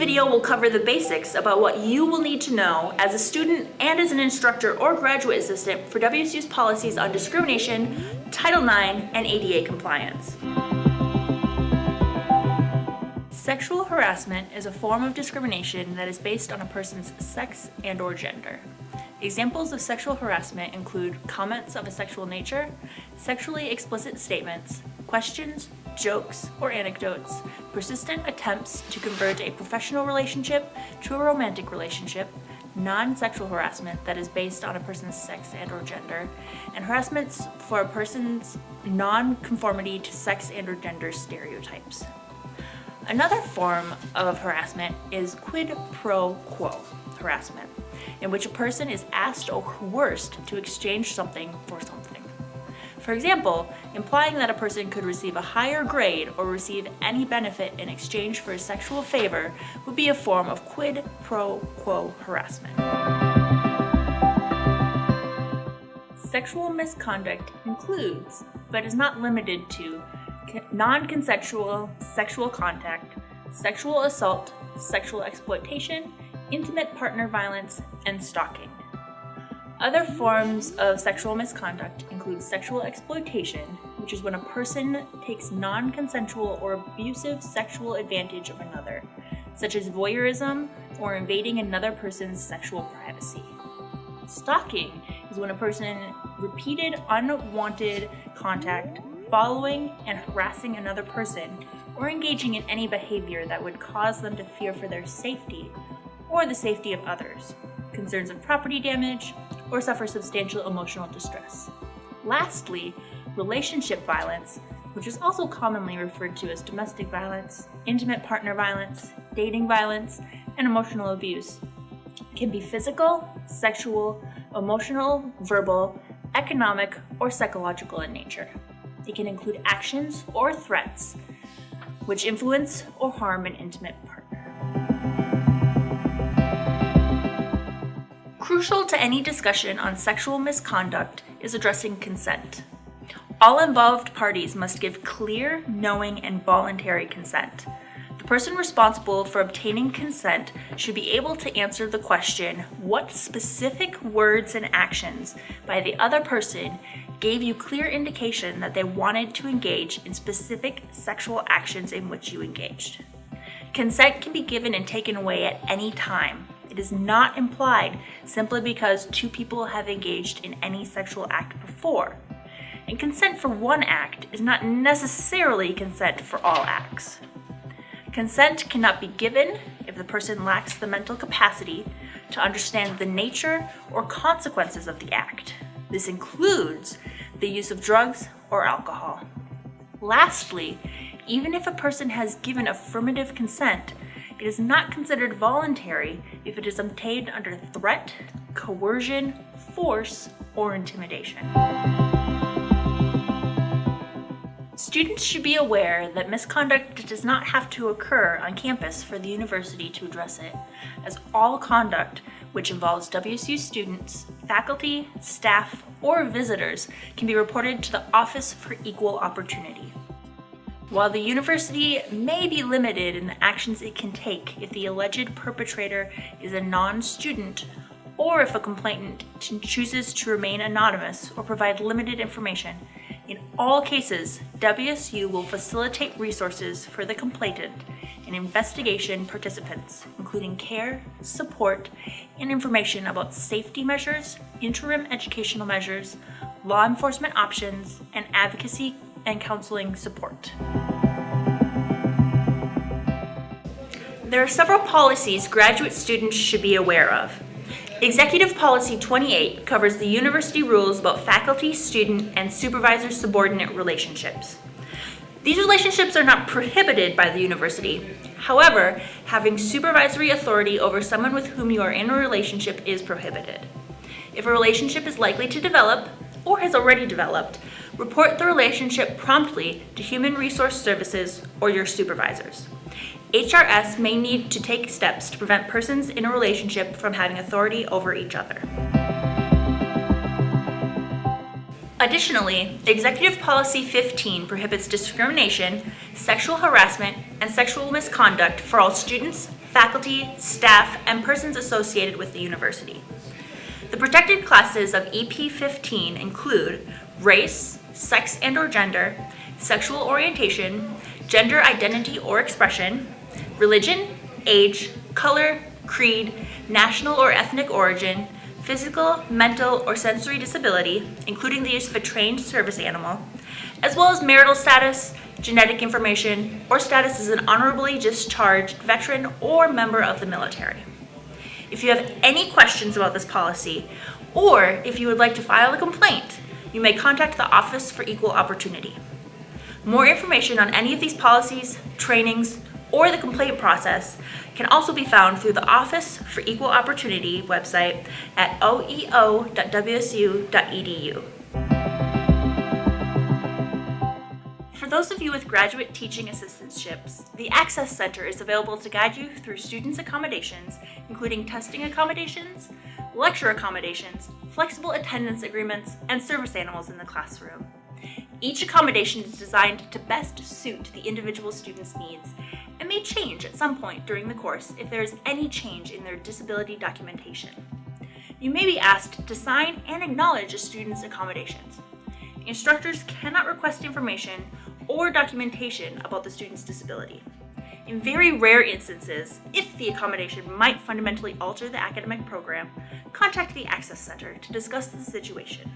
video will cover the basics about what you will need to know as a student and as an instructor or graduate assistant for WSU's policies on discrimination, Title IX, and ADA compliance. Sexual harassment is a form of discrimination that is based on a person's sex and/or gender. Examples of sexual harassment include comments of a sexual nature, sexually explicit statements, questions, jokes, or anecdotes, persistent attempts to convert a professional relationship to a romantic relationship, non-sexual harassment that is based on a person's sex and/or gender, and harassments for a person's non-conformity to sex and/or gender stereotypes. Another form of harassment is quid pro quo harassment, in which a person is asked or coerced to exchange something for something. For example, implying that a person could receive a higher grade or receive any benefit in exchange for a sexual favor would be a form of quid pro quo harassment. Sexual misconduct includes, but is not limited to, non-consensual sexual contact, sexual assault, sexual exploitation, intimate partner violence, and stalking. Other forms of sexual misconduct include sexual exploitation, which is when a person takes non-consensual or abusive sexual advantage of another, such as voyeurism or invading another person's sexual privacy. Stalking is when a person repeated unwanted contact, following and harassing another person, or engaging in any behavior that would cause them to fear for their safety or the safety of others, concerns of property damage, or suffer substantial emotional distress. Lastly, relationship violence, which is also commonly referred to as domestic violence, intimate partner violence, dating violence, and emotional abuse, can be physical, sexual, emotional, verbal, economic, or psychological in nature. It can include actions or threats which influence or harm an intimate partner. Crucial to any discussion on sexual misconduct is addressing consent. All involved parties must give clear, knowing, and voluntary consent. The person responsible for obtaining consent should be able to answer the question, what specific words and actions by the other person gave you clear indication that they wanted to engage in specific sexual actions in which you engaged. Consent can be given and taken away at any time. It is not implied simply because two people have engaged in any sexual act before. And consent for one act is not necessarily consent for all acts. Consent cannot be given if the person lacks the mental capacity to understand the nature or consequences of the act. This includes the use of drugs or alcohol. Lastly, even if a person has given affirmative consent, it is not considered voluntary if it is obtained under threat, coercion, force, or intimidation. Students should be aware that misconduct does not have to occur on campus for the university to address it, as all conduct which involves WSU students, faculty, staff, or visitors can be reported to the Office for Equal Opportunity. While the university may be limited in the actions it can take if the alleged perpetrator is a non-student, or if a complainant chooses to remain anonymous or provide limited information, in all cases, WSU will facilitate resources for the complainant and investigation participants, including care, support, and information about safety measures, interim educational measures, law enforcement options, and advocacy and counseling support. There are several policies graduate students should be aware of. Executive Policy 28 covers the university rules about faculty, student, and supervisor-subordinate relationships. These relationships are not prohibited by the university. However, having supervisory authority over someone with whom you are in a relationship is prohibited. If a relationship is likely to develop, or has already developed, report the relationship promptly to Human Resource Services or your supervisors. HRS may need to take steps to prevent persons in a relationship from having authority over each other. Additionally, Executive Policy 15 prohibits discrimination, sexual harassment, and sexual misconduct for all students, faculty, staff, and persons associated with the university. The protected classes of EP 15 include race, sex and/or gender, sexual orientation, gender identity or expression, religion, age, color, creed, national or ethnic origin, physical, mental, or sensory disability, including the use of a trained service animal, as well as marital status, genetic information, or status as an honorably discharged veteran or member of the military. If you have any questions about this policy, or if you would like to file a complaint, you may contact the Office for Equal Opportunity. More information on any of these policies, trainings, or the complaint process can also be found through the Office for Equal Opportunity website at oeo.wsu.edu. For those of you with graduate teaching assistantships, the Access Center is available to guide you through students' accommodations, including testing accommodations, lecture accommodations, flexible attendance agreements, and service animals in the classroom. Each accommodation is designed to best suit the individual student's needs and may change at some point during the course if there is any change in their disability documentation. You may be asked to sign and acknowledge a student's accommodations. Instructors cannot request information or documentation about the student's disability. In very rare instances, if the accommodation might fundamentally alter the academic program, contact the Access Center to discuss the situation.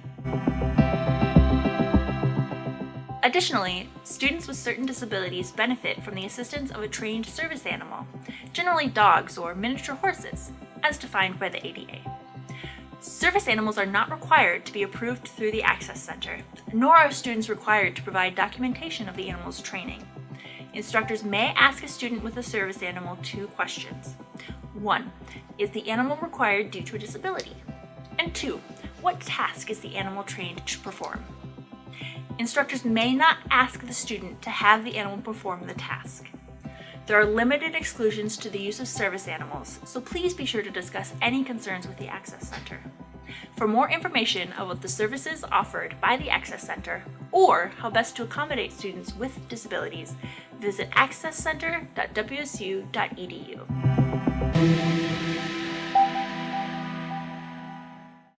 Additionally, students with certain disabilities benefit from the assistance of a trained service animal, generally dogs or miniature horses, as defined by the ADA. Service animals are not required to be approved through the Access Center, nor are students required to provide documentation of the animal's training. Instructors may ask a student with a service animal 2 questions. 1. Is the animal required due to a disability? And 2. What task is the animal trained to perform? Instructors may not ask the student to have the animal perform the task. There are limited exclusions to the use of service animals, so please be sure to discuss any concerns with the Access Center. For more information about the services offered by the Access Center or how best to accommodate students with disabilities, visit accesscenter.wsu.edu.